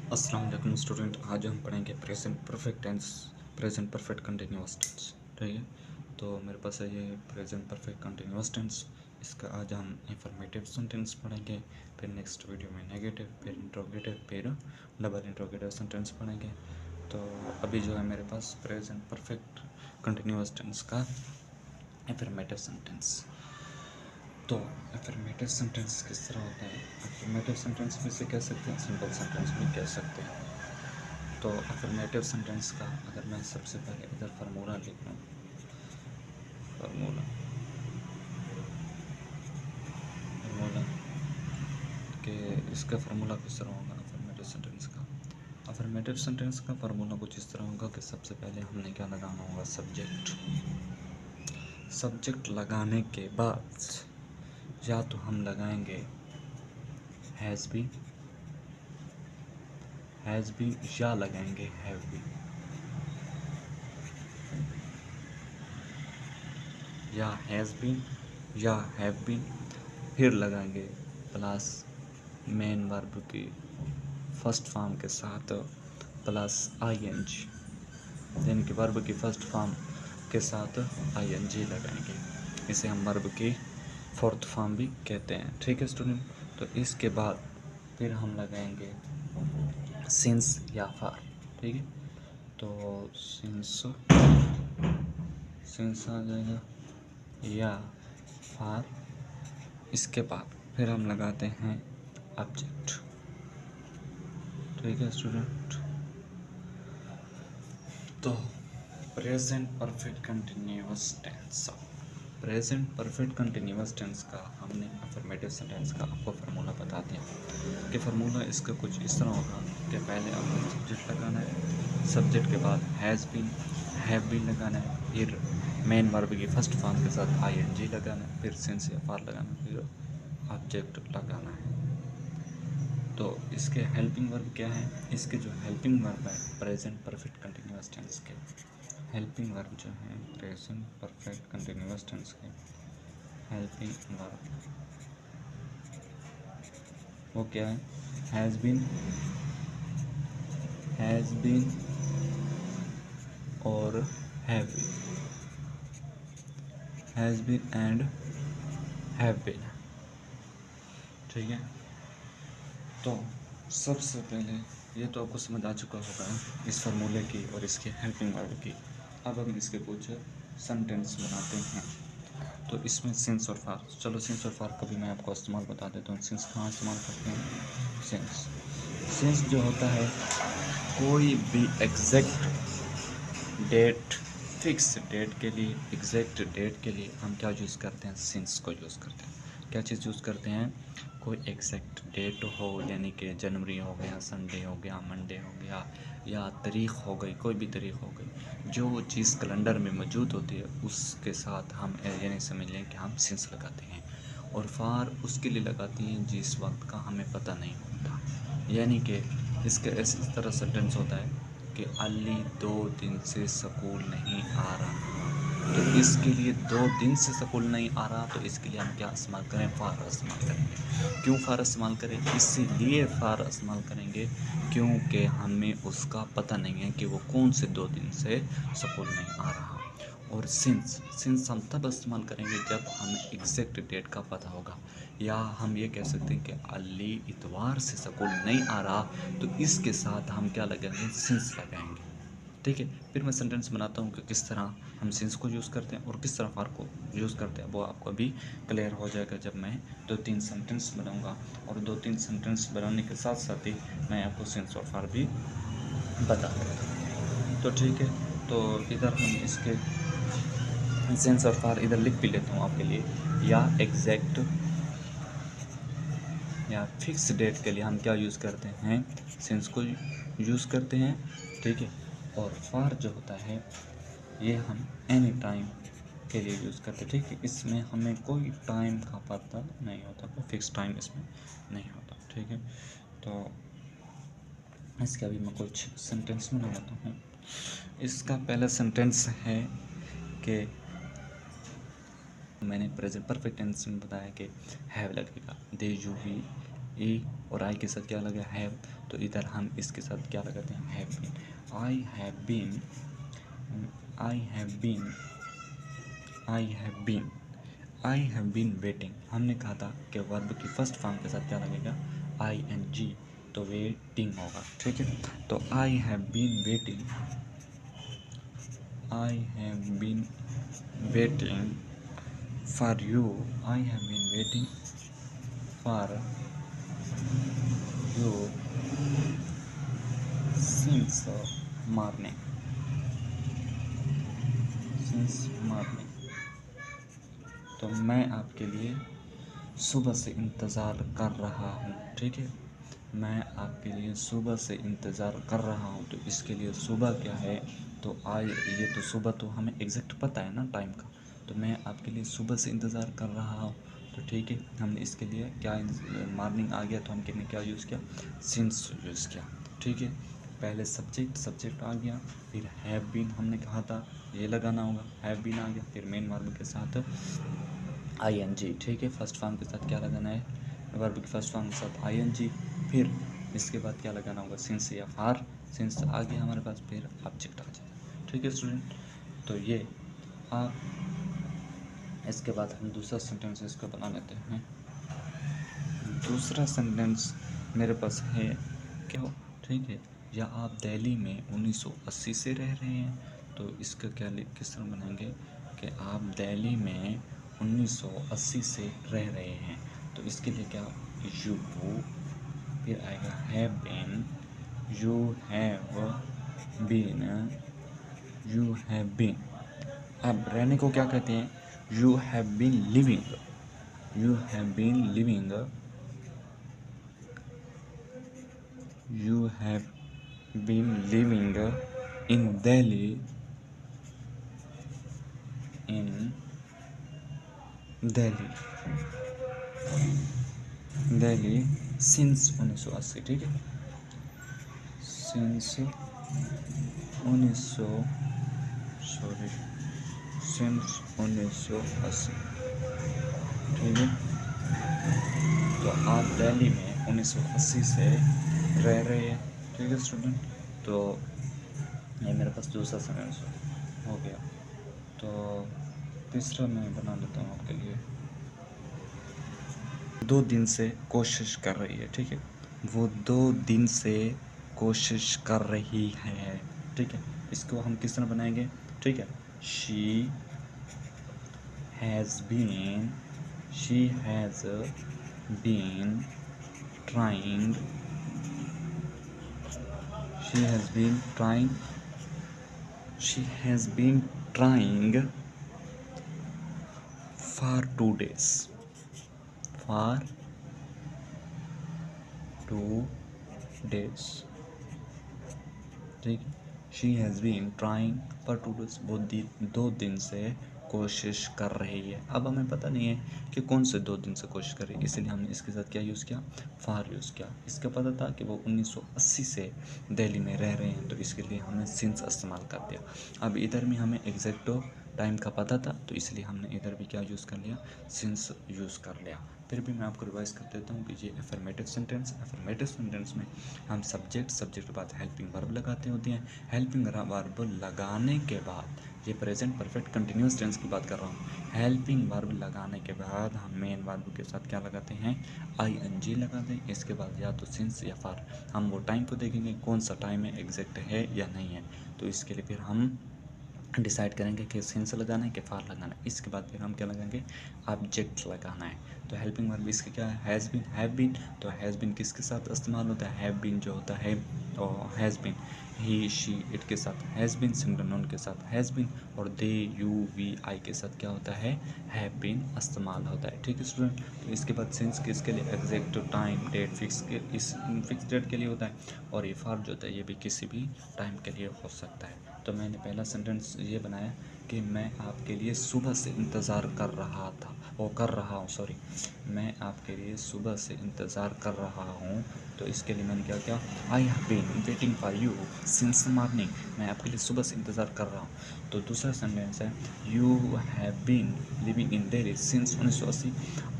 अस्सलाम वालेकुम स्टूडेंट। आज हम पढ़ेंगे present perfect tense, present perfect continuous tense. ठीक है, तो मेरे पास है ये प्रेजेंट परफेक्ट कंटिन्यूअस टेंस। इसका आज हम इंफॉर्मेटिव सेंटेंस पढ़ेंगे, फिर नेक्स्ट वीडियो में नेगेटिव, फिर इंट्रोगेटिव, फिर डबल इंट्रोगेटिव सेंटेंस पढ़ेंगे। तो अभी जो है मेरे पास प्रेजेंट परफेक्ट कंटिन्यूअस टेंस का इंफॉर्मेटिव सेंटेंस। तो अफर्मेटिव सेंटेंस किस तरह होता है? अफर्मेटिव सेंटेंस भी से कह सकते हैं, सिंपल सेंटेंस भी कह सकते हैं। तो अफर्मेटिव सेंटेंस का अगर मैं सबसे पहले इधर फार्मूला लिख लूँ, फार्मूला फार्मूला कि इसका फार्मूला किस तरह होगा अफर्मेटिव सेंटेंस का? अफर्मेटिव सेंटेंस का फार्मूला कुछ इस तरह होगा कि सबसे पहले हमने क्या लगाना होगा? सब्जेक्ट। सब्जेक्ट लगाने के बाद या तो हम लगाएंगे हैज़ बीन या लगाएंगे हैव बीन, या हैज़ बीन या हैव बीन, फिर लगाएंगे प्लस मेन वर्ब की फर्स्ट फॉर्म के साथ प्लस आईएनजी, यानी कि वर्ब की फर्स्ट फॉर्म के साथ आईएनजी लगाएंगे। इसे हम वर्ब की फोर्थ फॉर्म भी कहते हैं। ठीक है स्टूडेंट, तो इसके बाद फिर हम लगाएंगे सिंस या फॉर। ठीक है, तो सिंस आ जाएगा या फॉर। इसके बाद फिर हम लगाते हैं ऑब्जेक्ट। ठीक है स्टूडेंट, तो present perfect continuous tense, present perfect continuous tense का हमने अफर्मेटिव सेंटेंस का आपको फार्मूला बता दिया कि फार्मूला इसका कुछ इस तरह होगा कि पहले आपको सब्जेक्ट लगाना है, सब्जेक्ट के बाद हैज़ बीन, हैव बीन लगाना है, फिर मेन वर्ब की फर्स्ट फॉर्म के साथ आईएनजी लगाना है, फिर सिंस या फॉर लगाना है, फिर ऑब्जेक्ट लगाना है। तो इसके हेल्पिंग वर्ब क्या है? इसके जो हेल्पिंग वर्ब है प्रेजेंट परफेक्ट कंटिन्यूअस टेंस के हेल्पिंग वर्ब जो है प्रेजेंट परफेक्ट कंटिन्यूअस टेंस के हेल्पिंग वर्ब वो क्या है? हैज़ बीन और have been, has been and have been. ठीक है, तो सबसे पहले ये तो आपको समझ आ चुका होगा इस फार्मूले की और इसके हेल्पिंग वर्ब की। अब हम इसके कुछ सेंटेंस बनाते हैं। तो इसमें सिंस और फॉर, चलो सिंस और फॉर का भी मैं आपको इस्तेमाल बता देता हूँ। सिंस कहाँ इस्तेमाल करते हैं? सिंस जो होता है कोई भी एग्जैक्ट डेट, फिक्स डेट के लिए, एग्जैक्ट डेट के लिए हम क्या यूज़ करते हैं? सिंस को यूज़ करते हैं। क्या चीज़ यूज़ करते हैं? कोई एग्जैक्ट डेट हो, यानी कि जनवरी हो गया, संडे हो गया, मंडे हो गया, या तारीख हो गई, कोई भी तारीख हो गई, जो चीज़ कैलेंडर में मौजूद होती है उसके साथ हम यानी समझ लें कि हम सिंस लगाते हैं। और फार उसके लिए लगाती हैं जिस वक्त का हमें पता नहीं होता, यानी कि इसका इस तरह सेंटेंस होता है कि अली 2 दिन से स्कूल नहीं आ रहा। तो इसके लिए 2 दिन से स्कूल नहीं आ रहा, तो इसके लिए हम क्या इस्तेमाल करें? फार इस्तेमाल करेंगे। क्यों फार इस्तेमाल करें? इसीलिए फार इस्तेमाल करेंगे क्योंकि हमें उसका पता नहीं है कि वो कौन से 2 दिन से स्कूल नहीं आ रहा। और सिंस हम तब इस्तेमाल करेंगे जब हमें एग्जैक्ट डेट का पता होगा, या हम ये कह सकते हैं कि अली इतवार से स्कूल नहीं आ रहा, तो इसके साथ हम क्या लगाएंगे? सिंस लगाएंगे। ठीक है, फिर मैं सेंटेंस बनाता हूँ कि किस तरह हम सिंस को यूज़ करते हैं और किस तरह फार को यूज़ करते हैं। वो आपको अभी क्लियर हो जाएगा जब मैं 2-3 सेंटेंस बनाऊँगा, और 2-3 सेंटेंस बनाने के साथ साथ ही मैं आपको सिंस और फार भी बता दूँगा। तो ठीक है, तो इधर हम इसके सिंस और फार इधर लिख भी लेता हूँ आपके लिए। या एग्जैक्ट या फिक्स डेट के लिए हम क्या यूज़ करते हैं? सिंस को यूज़ करते हैं। ठीक है, और फार जो होता है ये हम एनी टाइम के लिए यूज़ करते हैं। ठीक है, इसमें हमें कोई टाइम का पता नहीं होता, कोई फिक्स टाइम इसमें नहीं होता। ठीक है, तो इसके अभी मैं कुछ सेंटेंस में लगाता हूँ। इसका पहला सेंटेंस है कि मैंने प्रेजेंट परफेक्ट टेंस में बताया कि हैव लगेगा। दे, यू, वी, ए और आई के साथ क्या लगा हैव, तो इधर हम इसके साथ क्या लगाते हैं have been. I have been, I have been, I have been, I have been waiting. हमने कहा था कि वर्ब की फर्स्ट फॉर्म के साथ क्या लगेगा आई एन जी, तो वेटिंग होगा, ठीक है। तो I have been waiting, I have been waiting for you, I have been waiting for you since morning, since morning. तो मैं आपके लिए सुबह से इंतज़ार कर रहा हूँ, ठीक है। मैं आपके लिए सुबह से इंतज़ार कर रहा हूँ, तो इसके लिए सुबह क्या है, तो आई, ये तो सुबह तो हमें एग्जैक्ट पता है ना टाइम का, तो मैं आपके लिए सुबह से इंतज़ार कर रहा हूँ, तो ठीक है। हमने इसके लिए क्या मॉर्निंग आ गया, तो हम कितने क्या यूज़ किया, सिंस यूज़ किया, ठीक है। पहले सब्जेक्ट आ गया, फिर हैव बीन हमने कहा था ये लगाना होगा, हैव बीन आ गया, फिर मेन वर्ब के साथ आई एन जी, ठीक है। फर्स्ट फॉर्म के साथ क्या लगाना है, वर्ब की फर्स्ट फॉर्म के साथ आई एन जी, फिर इसके बाद क्या लगाना होगा सिंस या फार, सिंस आ गया हमारे पास, फिर ऑब्जेक्ट आ जाएगा, ठीक है स्टूडेंट। तो ये आप इसके बाद हम दूसरा सेंटेंस इसको बना लेते हैं। दूसरा सेंटेंस मेरे पास है क्या, ठीक है, या आप दिल्ली में 1980 से रह रहे हैं, तो इसका क्या किस तरह बनाएंगे कि आप दिल्ली में 1980 से रह रहे हैं, तो इसके लिए क्या यू, फिर आएगा have been, you have been, you have been. अब रहने को क्या कहते हैं, you have been living, you have been living, you have been living in Delhi, in Delhi, Delhi since 1980, ठीक है, since 1980, ठीक है। तो आप दिल्ली में 1980 से रह रहे हैं, ठीक है स्टूडेंट। तो ये मेरे पास दूसरा सेंटेंस हो गया। तो तीसरा मैं बना लेता हूँ आपके लिए, 2 दिन से कोशिश कर रही है, ठीक है, वो 2 दिन से कोशिश कर रही है, ठीक है। इसको हम किस तरह बनाएंगे, ठीक है, she has been trying, she has been trying for 2 days, for 2 days, ठीक है। She has been trying for 2 days, वो 2 दिन से कोशिश कर रही है। अब हमें पता नहीं है कि कौन से 2 दिन से कोशिश कर रही है, इसलिए हमने इसके साथ क्या यूज़ किया, फार यूज़ किया। इसका पता था कि वो 1980 से दिल्ली में रह रहे हैं, तो इसके लिए हमने सिंस इस्तेमाल कर दिया। अब इधर में हमें एग्जैक्ट टाइम का पता था, तो इसलिए हमने इधर भी क्या यूज़ कर लिया, सिंस यूज़ कर लिया। फिर भी मैं आपको रिवाइज कर देता हूँ कि ये एफर्मेटिव सेंटेंस में हम सब्जेक्ट के बाद हेल्पिंग वर्ब लगाते होते हैं। हेल्पिंग वर्ब लगाने के बाद, ये प्रेजेंट परफेक्ट कंटिन्यूस टेंस की बात कर रहा हूँ, हेल्पिंग वर्ब लगाने के बाद हम मेन वर्ब के साथ क्या लगाते हैं, ing लगाते हैं। इसके बाद या तो सिंस या फार, हम वो टाइम को देखेंगे कौन सा टाइम है, एग्जैक्ट है या नहीं है, तो इसके लिए फिर हम डिसाइड करेंगे कि सिंस लगाना है कि फार लगाना है। इसके बाद फिर हम क्या लगाएंगे, ऑब्जेक्ट लगाना है। तो हेल्पिंग वर्ब इसके क्या है, हैज़ बीन, हैव बीन। तो हैज़ बीन किसके साथ इस्तेमाल होता है, हैव बीन जो होता है और has been, he she it के साथ हैज़ बीन, सिंगुलर नाउन के साथ हैज़ बीन, और दे यू वी आई के साथ क्या होता है, हैव बीन इस्तेमाल होता है, ठीक है स्टूडेंट। तो इसके बाद सिंस किसके लिए, एग्जैक्ट टाइम डेट फिक्स के, इस फिक्स डेट के लिए होता है, और ये फार जो होता है ये भी किसी भी टाइम के लिए हो सकता है। तो मैंने पहला सेंटेंस ये बनाया कि मैं आपके लिए सुबह से इंतज़ार कर रहा था, वो कर रहा हूँ, सॉरी, मैं आपके लिए सुबह से इंतज़ार कर रहा हूँ। तो इसके लिए मैंने क्या किया, I have been waiting for you since morning, मैं आपके लिए सुबह से इंतज़ार कर रहा हूँ। तो दूसरा सेंटेंस है, you have been living in Delhi since 1980,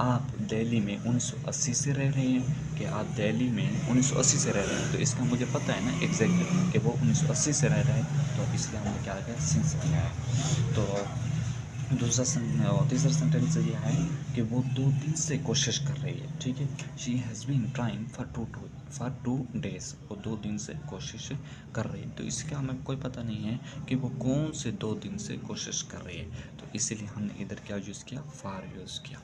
आप दिल्ली में 1980 से रह रहे हैं, कि आप दिल्ली में 1980 से रह रहे हैं। तो इसका मुझे पता है ना एग्जैक्टली कि वो 1980 से रह रहे हैं, तो इसलिए हमने क्या किया, सिंस लगाया है। तो तीसरा सेंटेंस ये है कि वो 2 दिन से कोशिश कर रही है, ठीक है। She has been trying for 2 days, वो 2 दिन से कोशिश कर रही है। तो इसका हमें कोई पता नहीं है कि वो कौन से 2 दिन से कोशिश कर रही है, तो इसीलिए हमने इधर क्या यूज़ किया, फॉर यूज़ किया।